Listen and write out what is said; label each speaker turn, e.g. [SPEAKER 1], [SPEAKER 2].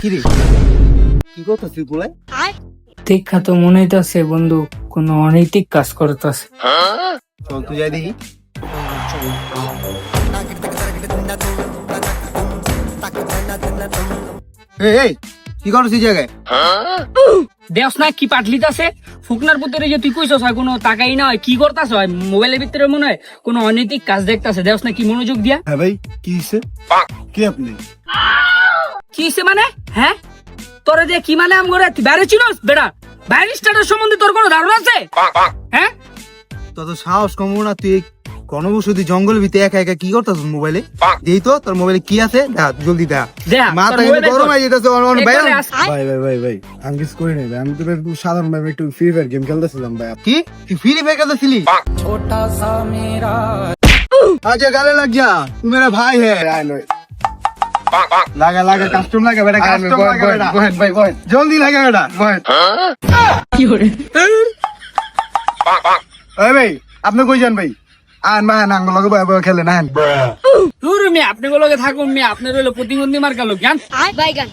[SPEAKER 1] কিরে কি করতেছিস বলে?
[SPEAKER 2] দেখা তো মনে হইতাছে বন্ধু কোন অনৈতিক কাজ করতেছে।
[SPEAKER 1] চল তুই যাই দেখি। এই কি করছিস জায়গায়?
[SPEAKER 2] দেখ না কি পাটলিতাছে ফুকনার পুত্রে যে তুই কইছস হয় কোনো টাকাই না হয় কি করতাছ হয় মোবাইলের ভিতরে মনে হয় কোন অনৈতিক কাজ দেখতাছে। দেখ না কি মনোযোগ দিয়া।
[SPEAKER 3] হ্যাঁ ভাই কি হইছে? কি আপনি?
[SPEAKER 2] কি হইছে মানে? হ্যাঁ তোরে যে কি মানে আমগরে বাইরে চিনস বেড়া? বাইরে স্টার্টের সম্বন্ধে তোর কোনো ধারণা আছে? হ্যাঁ
[SPEAKER 1] তত সাহস কম না, তুই গণবসতি জঙ্গল ভিতরে একা একা কি করতেছিস মোবাইলে? দেই তো তোর মোবাইলে কি আছে, দেখ জলদি দেখ।
[SPEAKER 2] দেখ
[SPEAKER 1] মাথা কিন্তু গরম হয়ে যেতেছে ভাই।
[SPEAKER 3] ভাই ভাই ভাই ভাই আমি কিছু করি নাই ভাই, আমি তো একটু সাধারণ ভাবে একটু ফ্রি ফায়ার গেম খেলতেছিলাম ভাই।
[SPEAKER 1] কি তুই ফ্রি ফায়ার খেলতেছিলি? আচ্ছা গালে লাগ যা, তুই মেরা ভাই হ্যাঁ। লাগা লাগা কাস্টম লাগা বেটা, কাস্টম লাগা বেটা।
[SPEAKER 3] বহেন ভাই বহেন
[SPEAKER 1] জলদি লাগা বেটা।
[SPEAKER 3] বহেন।
[SPEAKER 2] কি করে
[SPEAKER 3] এই ভাই আপনি কই যান ভাই? আন মা নাঙ্গ লগে বয়ে খেলেন আন।
[SPEAKER 2] দূর মিয়া আপনি গুলোকে থাকুন মিয়া, আপনার হইলো প্রতিবন্ধী মার্কা লোক জান।
[SPEAKER 4] Bye, guys.